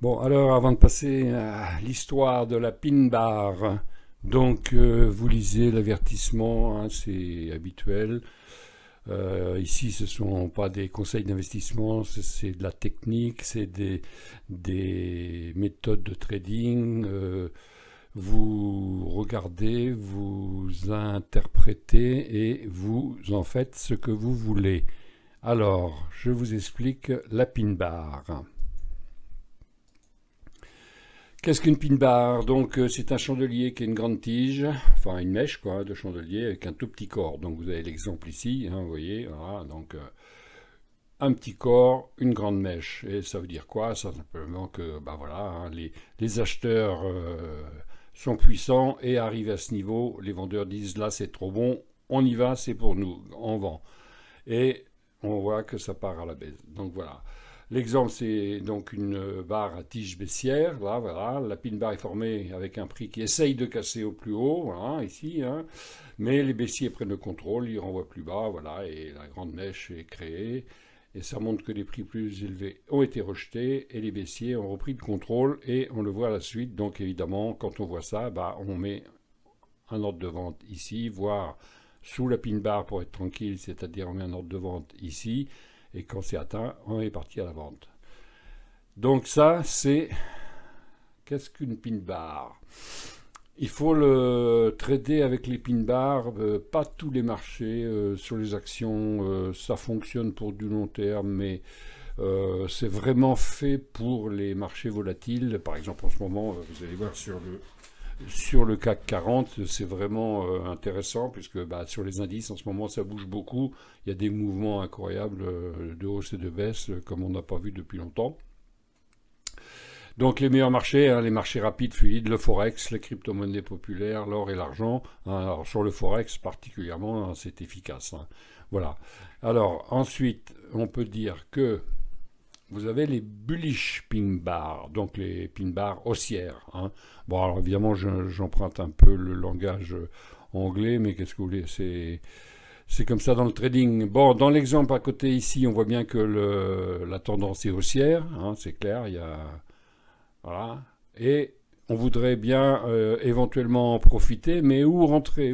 Bon, alors avant de passer à l'histoire de la pin bar, donc vous lisez l'avertissement, hein, c'est habituel. Ici, ce ne sont pas des conseils d'investissement, c'est de la technique, c'est des méthodes de trading. Vous regardez, vous interprétez et vous en faites ce que vous voulez. Alors, je vous explique la pin bar. Qu'est-ce qu'une pin bar? Donc c'est un chandelier qui a une grande tige, enfin une mèche quoi, de chandelier avec un tout petit corps. Donc vous avez l'exemple ici, hein, vous voyez, voilà, donc un petit corps, une grande mèche. Et ça veut dire quoi? Ça simplement que bah voilà, hein, les acheteurs sont puissants et arrivent à ce niveau, les vendeurs disent là c'est trop bon, on y va, c'est pour nous, on vend. Et on voit que ça part à la baisse. Donc voilà. L'exemple, c'est donc une barre à tige baissière. Là, voilà. La pin bar est formée avec un prix qui essaye de casser au plus haut, voilà, ici. Hein. Mais les baissiers prennent le contrôle, ils renvoient plus bas, voilà, et la grande mèche est créée. Et ça montre que les prix plus élevés ont été rejetés et les baissiers ont repris le contrôle et on le voit à la suite. Donc évidemment, quand on voit ça, bah, on met un ordre de vente ici, voire sous la pin bar pour être tranquille, c'est-à-dire on met un ordre de vente ici. Et quand c'est atteint, on est parti à la vente. Donc ça, c'est... Qu'est-ce qu'une pin bar? Il faut le trader avec les pin bars, pas tous les marchés. Sur les actions, ça fonctionne pour du long terme, mais c'est vraiment fait pour les marchés volatiles. Par exemple, en ce moment, vous allez voir sur le CAC 40, c'est vraiment intéressant puisque bah, sur les indices, en ce moment, ça bouge beaucoup. Il y a des mouvements incroyables de hausse et de baisse comme on n'a pas vu depuis longtemps. Donc les meilleurs marchés, hein, les marchés rapides, fluides, le forex, les crypto-monnaies populaires, l'or et l'argent. Hein, alors sur le forex particulièrement, hein, c'est efficace. Hein. Voilà. Alors ensuite, on peut dire que vous avez les bullish pin bars, donc les pin bars haussières. Hein. Bon, alors évidemment, j'emprunte un peu le langage anglais, mais qu'est-ce que vous voulez, c'est comme ça dans le trading. Bon, dans l'exemple à côté ici, on voit bien que la tendance est haussière, hein, c'est clair, il y a... Voilà. Et on voudrait bien éventuellement en profiter, mais où rentrer?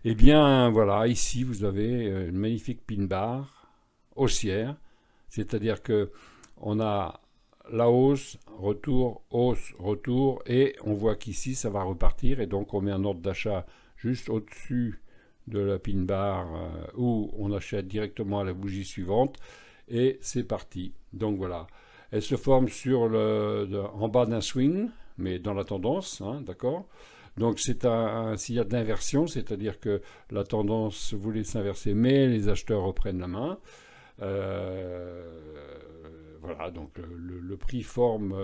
Eh bien, voilà, ici, vous avez une magnifique pin bar haussière. C'est-à-dire que on a la hausse, retour, et on voit qu'ici ça va repartir, et donc on met un ordre d'achat juste au-dessus de la pin bar où on achète directement à la bougie suivante, et c'est parti. Donc voilà, elle se forme en bas d'un swing, mais dans la tendance, hein, d'accord? Donc c'est un signal d'inversion, c'est-à-dire que la tendance voulait s'inverser, mais les acheteurs reprennent la main. Voilà, donc le prix forme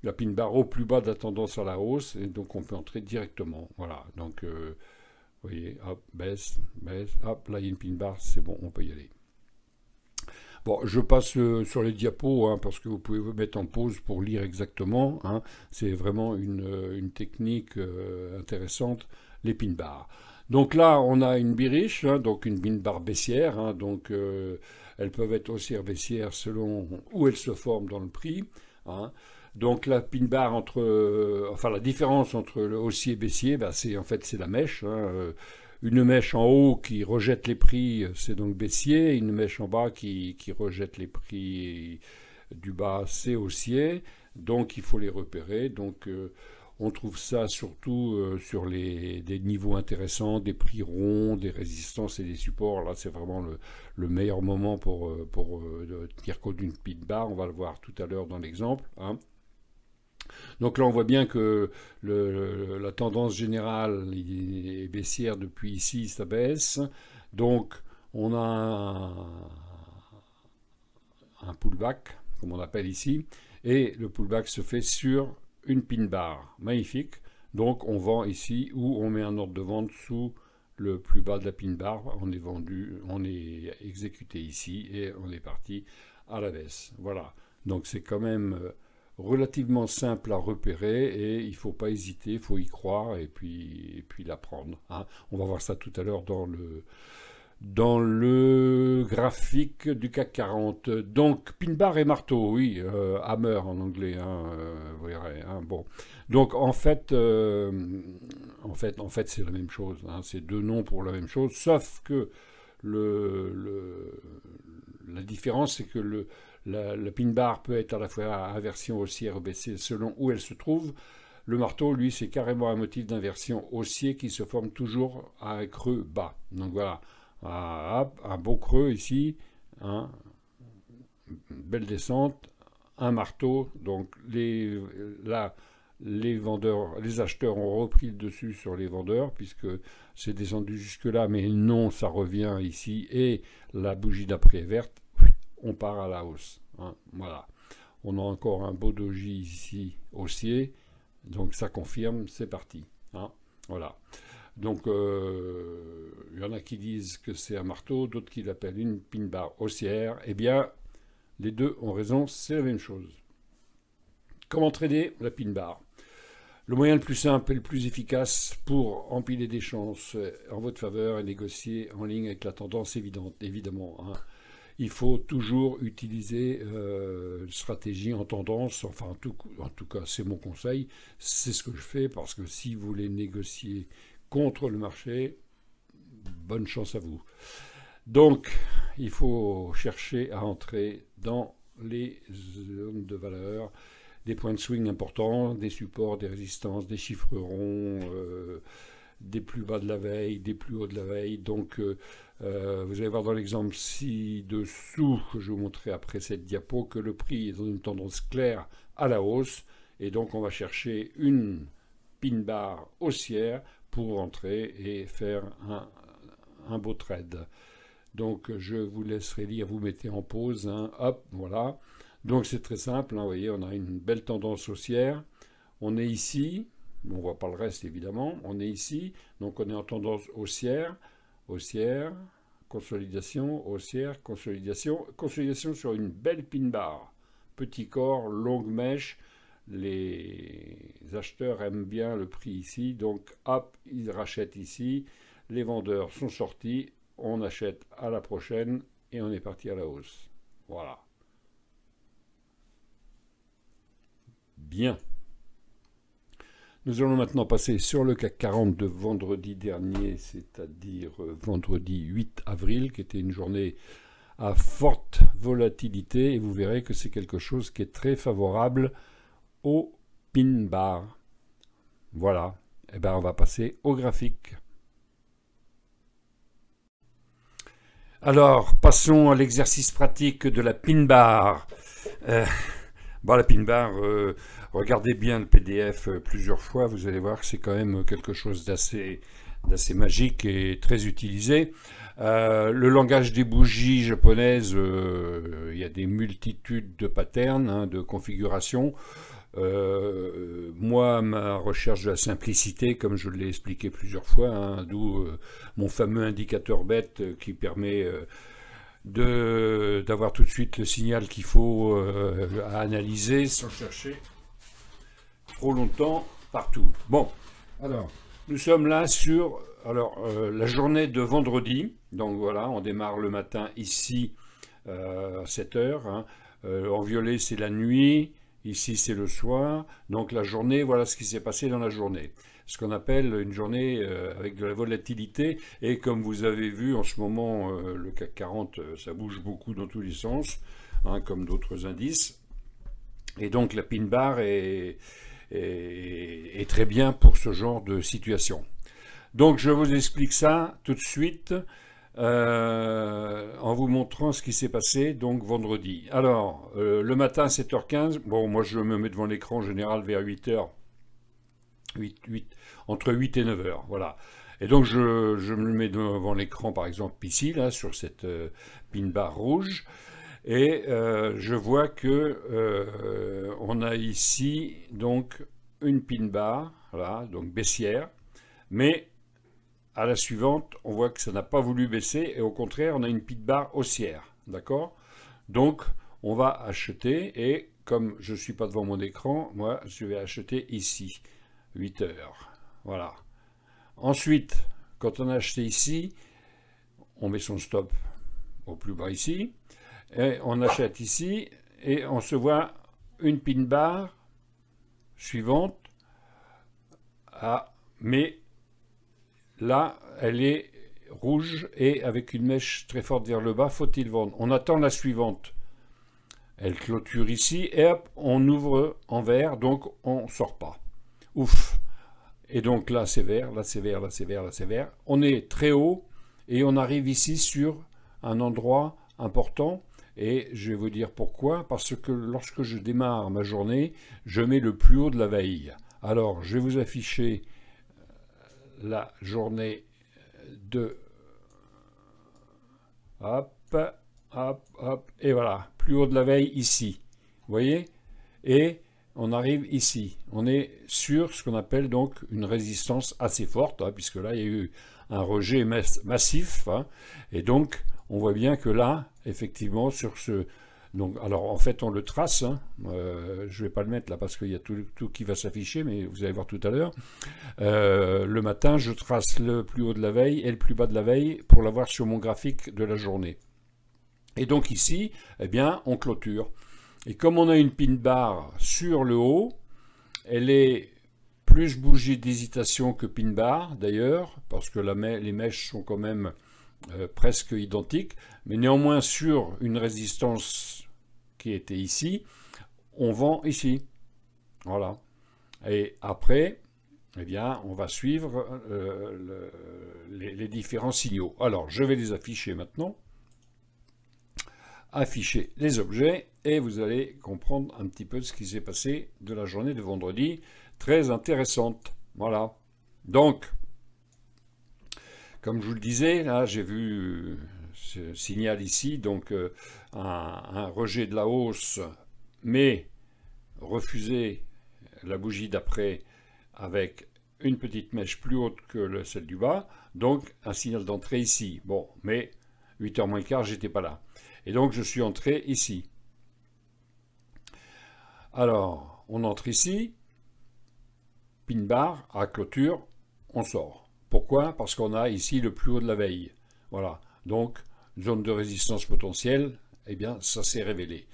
la pin bar au plus bas de la tendance à la hausse, et donc on peut entrer directement. Voilà, donc vous voyez, hop, baisse, hop, là il y a une pin bar, c'est bon, on peut y aller. Bon, je passe sur les diapos, hein, parce que vous pouvez vous mettre en pause pour lire exactement. Hein, c'est vraiment une technique intéressante, les pin bars. Donc là, on a une bearish, hein, donc une pin bar baissière. Hein, donc elles peuvent être haussières, baissières selon où elles se forment dans le prix. Hein. Donc la pin bar enfin la différence entre le haussier et baissier, bah, c'est la mèche. Hein, une mèche en haut qui rejette les prix, c'est donc baissier. Une mèche en bas qui rejette les prix du bas, c'est haussier. Donc il faut les repérer. Donc on trouve ça surtout sur des niveaux intéressants, des prix ronds, des résistances et des supports. Là, c'est vraiment le meilleur moment pour tenir compte d'une pin bar. On va le voir tout à l'heure dans l'exemple. Hein. Donc là, on voit bien que la tendance générale est baissière depuis ici, ça baisse. Donc, on a un pullback, comme on appelle ici, et le pullback se fait sur une pin bar magnifique. Donc, on vend ici ou on met un ordre de vente sous le plus bas de la pin bar. On est vendu, on est exécuté ici et on est parti à la baisse. Voilà. Donc, c'est quand même relativement simple à repérer et il ne faut pas hésiter, il faut y croire et puis l'apprendre. Hein. On va voir ça tout à l'heure dans le graphique du CAC 40. Donc, pin bar et marteau, oui, hammer en anglais, hein, vous verrez. Hein, bon. Donc, en fait, c'est la même chose. Hein, c'est deux noms pour la même chose, sauf que la différence, c'est que le pin bar peut être à la fois inversion haussière ou baissière selon où elle se trouve. Le marteau, lui, c'est carrément un motif d'inversion haussier qui se forme toujours à un creux bas. Donc voilà. Un beau creux ici, hein, belle descente, un marteau, donc les vendeurs, les acheteurs ont repris le dessus sur les vendeurs puisque c'est descendu jusque là, mais non, ça revient ici et la bougie d'après est verte, on part à la hausse. Hein, voilà, on a encore un beau doji ici haussier, donc ça confirme, c'est parti. Hein, voilà. Donc, il y en a qui disent que c'est un marteau, d'autres qui l'appellent une pin bar haussière. Eh bien, les deux ont raison, c'est la même chose. Comment trader la pin bar? Le moyen le plus simple et le plus efficace pour empiler des chances en votre faveur et négocier en ligne avec la tendance évidente, évidemment. Hein. Il faut toujours utiliser stratégie en tendance, enfin en tout cas c'est mon conseil, c'est ce que je fais parce que si vous voulez négocier contre le marché, bonne chance à vous. Donc, il faut chercher à entrer dans les zones de valeur, des points de swing importants, des supports, des résistances, des chiffres ronds, des plus bas de la veille, des plus hauts de la veille. Donc, vous allez voir dans l'exemple ci-dessous, que je vous montrerai après cette diapo, que le prix est dans une tendance claire à la hausse. Et donc, on va chercher une pin bar haussière pour entrer et faire un beau trade. Donc je vous laisserai lire, vous mettez en pause, hein, hop, voilà. Donc c'est très simple, hein, vous voyez, on a une belle tendance haussière. On est ici, on ne voit pas le reste évidemment, on est ici, donc on est en tendance haussière, haussière, consolidation, haussière, consolidation, consolidation sur une belle pin bar. Petit corps, longue mèche. Les acheteurs aiment bien le prix ici, donc hop, ils rachètent ici, les vendeurs sont sortis, on achète à la prochaine et on est parti à la hausse. Voilà. Bien. Nous allons maintenant passer sur le CAC 40 de vendredi dernier, c'est-à-dire vendredi 8 avril, qui était une journée à forte volatilité, et vous verrez que c'est quelque chose qui est très favorable au pin bar. Voilà, et bien on va passer au graphique. Alors, passons à l'exercice pratique de la pin bar. La pin bar, regardez bien le PDF plusieurs fois, vous allez voir que c'est quand même quelque chose d'assez magique et très utilisé. Le langage des bougies japonaises, il y a des multitudes de patterns, hein, de configurations. Moi, ma recherche de la simplicité, comme je l'ai expliqué plusieurs fois, hein, d'où mon fameux indicateur bête qui permet d'avoir tout de suite le signal qu'il faut à analyser sans chercher trop longtemps partout. Bon, alors, nous sommes là sur la journée de vendredi. Donc voilà, on démarre le matin ici à 7 heures. Hein. En violet, c'est la nuit. Ici, c'est le soir. Donc la journée, voilà ce qui s'est passé dans la journée. Ce qu'on appelle une journée avec de la volatilité. Et comme vous avez vu, en ce moment, le CAC 40, ça bouge beaucoup dans tous les sens, hein, comme d'autres indices. Et donc la pin bar est très bien pour ce genre de situation. Donc je vous explique ça tout de suite. En vous montrant ce qui s'est passé donc vendredi. Alors, le matin 7h15, bon, moi je me mets devant l'écran en général vers 8h, entre 8 et 9h, voilà. Et donc je me mets devant l'écran par exemple ici, là, sur cette pin bar rouge, et je vois que on a ici donc une pin bar, voilà, donc baissière, mais à la suivante, on voit que ça n'a pas voulu baisser et au contraire, on a une pin bar haussière. D'accord? Donc, on va acheter et comme je ne suis pas devant mon écran, moi, je vais acheter ici, 8 heures. Voilà. Ensuite, quand on a acheté ici, on met son stop au plus bas ici, et on achète ici, et on se voit une pin bar suivante, mais là, elle est rouge et avec une mèche très forte vers le bas, faut-il vendre? On attend la suivante. Elle clôture ici et hop, on ouvre en vert, donc on ne sort pas. Ouf. Et donc là c'est vert, là c'est vert, là c'est vert, là c'est vert. On est très haut et on arrive ici sur un endroit important. Et je vais vous dire pourquoi. Parce que lorsque je démarre ma journée, je mets le plus haut de la veille. Alors je vais vous afficher la journée de... Hop, hop, hop, et voilà, plus haut de la veille ici. Vous voyez? Et on arrive ici. On est sur ce qu'on appelle donc une résistance assez forte, hein, puisque là, il y a eu un rejet massif. Hein, et donc, on voit bien que là, effectivement, sur ce... Donc, alors, en fait, on le trace. Hein, je ne vais pas le mettre là parce qu'il y a tout qui va s'afficher, mais vous allez voir tout à l'heure. Le matin, je trace le plus haut de la veille et le plus bas de la veille pour l'avoir sur mon graphique de la journée. Et donc ici, eh bien, on clôture. Et comme on a une pin bar sur le haut, elle est plus bougie d'hésitation que pin bar d'ailleurs, parce que les mèches sont quand même presque identiques, mais néanmoins sur une résistance qui était ici, on vend ici. Voilà. Et après, eh bien, on va suivre les différents signaux. Alors, je vais les afficher maintenant. Afficher les objets et vous allez comprendre un petit peu ce qui s'est passé de la journée de vendredi. Très intéressante. Voilà. Donc, comme je vous le disais, là, j'ai vu ce signal ici, donc un rejet de la hausse, mais refuser la bougie d'après avec une petite mèche plus haute que celle du bas, donc un signal d'entrée ici. Bon, mais 8h moins le quart, j'étais pas là. Et donc je suis entré ici. Alors, on entre ici, pin bar, à clôture, on sort. Pourquoi? Parce qu'on a ici le plus haut de la veille. Voilà, donc zone de résistance potentielle, eh bien ça s'est révélé.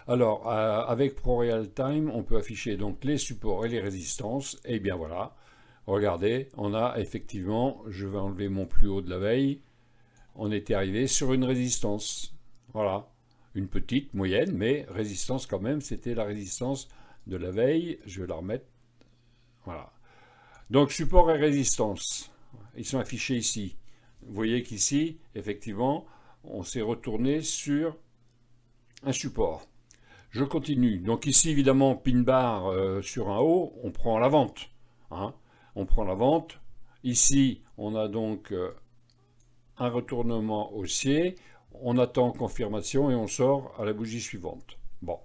Alors, avec ProRealTime, on peut afficher donc les supports et les résistances. Et bien voilà, regardez, on a effectivement, je vais enlever mon plus haut de la veille, on était arrivé sur une résistance. Voilà, une petite, moyenne, mais résistance quand même, c'était la résistance de la veille. Je vais la remettre. Voilà. Donc, support et résistance, ils sont affichés ici. Vous voyez qu'ici, effectivement, on s'est retourné sur un support. Je continue. Donc ici, évidemment, pin bar sur un haut, on prend la vente. Hein. On prend la vente. Ici, on a donc un retournement haussier. On attend confirmation et on sort à la bougie suivante. Bon.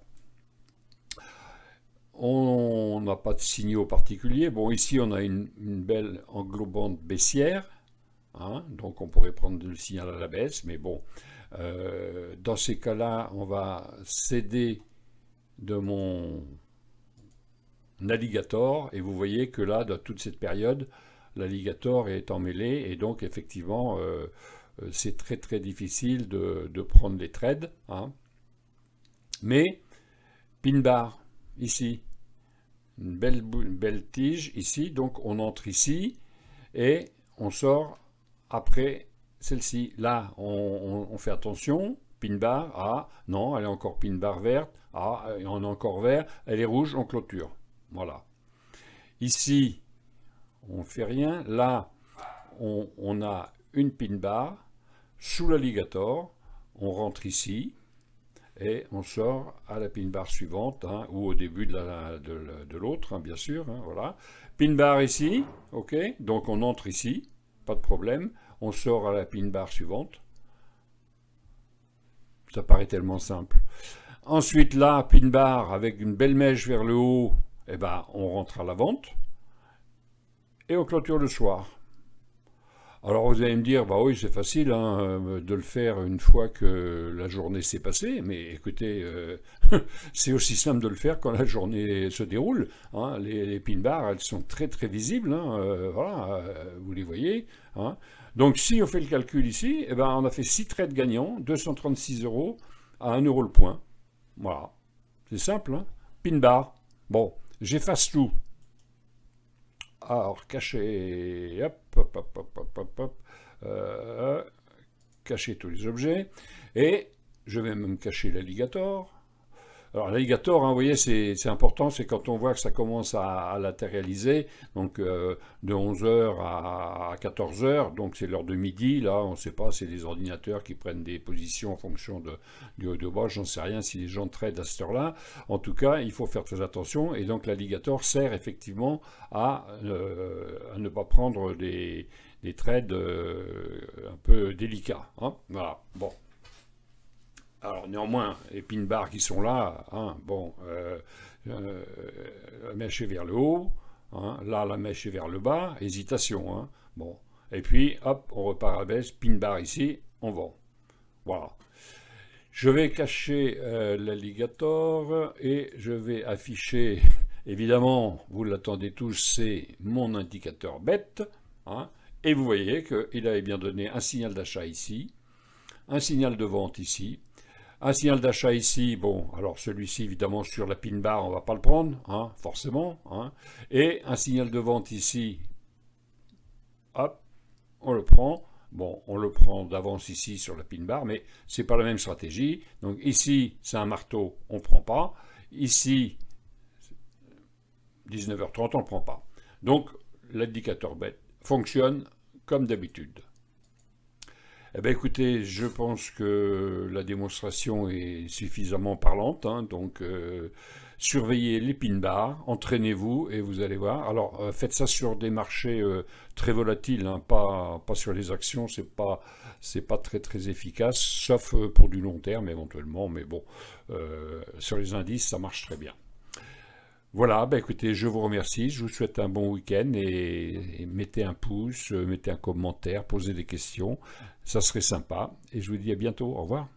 On n'a pas de signaux particuliers. Bon, ici, on a une belle englobante baissière. Hein, donc, on pourrait prendre le signal à la baisse. Mais bon, dans ces cas-là, on va céder de mon alligator. Et vous voyez que là, dans toute cette période, l'alligator est emmêlé. Et donc, effectivement... c'est très très difficile de prendre les trades. Hein. Mais, pin bar, ici, une belle tige ici, donc on entre ici et on sort après celle-ci. Là, on fait attention, pin bar, ah non, elle est encore pin bar verte, ah, on est encore vert, elle est rouge, on clôture. Voilà. Ici, on ne fait rien. Là, on a une pin bar. Sous l'alligator, on rentre ici et on sort à la pin bar suivante, hein, ou au début de l'autre, hein, bien sûr. Hein, voilà. Pin bar ici, ok, donc on entre ici, pas de problème. On sort à la pin bar suivante. Ça paraît tellement simple. Ensuite, là, pin bar avec une belle mèche vers le haut, eh ben, on rentre à la vente et on clôture le soir. Alors vous allez me dire, bah oui, c'est facile hein, de le faire une fois que la journée s'est passée, mais écoutez, c'est aussi simple de le faire quand la journée se déroule. Hein. Les pin bars, elles sont très très visibles, hein, voilà, vous les voyez. Hein. Donc si on fait le calcul ici, eh ben, on a fait 6 trades gagnants, 236 euros à 1 euro le point. Voilà, c'est simple, hein. Pin bar. Bon, j'efface tout. Alors, cacher, hop, hop, hop, hop, hop, hop, hop, cacher tous les objets, et je vais même cacher l'alligator. Alors l'alligator, hein, vous voyez, c'est important, c'est quand on voit que ça commence à latéraliser, donc de 11 heures à 14 heures, donc c'est l'heure de midi, là, on ne sait pas, c'est les ordinateurs qui prennent des positions en fonction du haut de bas, j'en sais rien si les gens tradent à cette heure-là. En tout cas, il faut faire très attention, et donc l'alligator sert effectivement à ne pas prendre des trades un peu délicats. Hein, voilà, bon. Alors néanmoins, les pin bars qui sont là, hein, bon, la mèche est vers le haut, hein, là la mèche est vers le bas, hésitation, hein, bon, et puis hop, on repart à baisse, pin bar ici, on vend, voilà. Je vais cacher l'alligator et je vais afficher, évidemment, vous l'attendez tous, c'est mon indicateur bête, hein, et vous voyez qu'il avait bien donné un signal d'achat ici, un signal de vente ici. Un signal d'achat ici, bon, alors celui-ci, évidemment, sur la pin bar, on ne va pas le prendre, hein, forcément. Hein, et un signal de vente ici, hop, on le prend. Bon, on le prend d'avance ici sur la pin bar, mais ce n'est pas la même stratégie. Donc ici, c'est un marteau, on ne prend pas. Ici, 19h30, on ne prend pas. Donc, l'indicateur bête fonctionne comme d'habitude. Eh bien, écoutez, je pense que la démonstration est suffisamment parlante, hein, donc surveillez les pin bars, entraînez-vous et vous allez voir. Alors, faites ça sur des marchés très volatiles, hein, pas sur les actions, c'est pas très très efficace, sauf pour du long terme éventuellement, mais bon, sur les indices, ça marche très bien. Voilà, bah écoutez, je vous remercie, je vous souhaite un bon week-end et mettez un pouce, mettez un commentaire, posez des questions, ça serait sympa. Et je vous dis à bientôt, au revoir.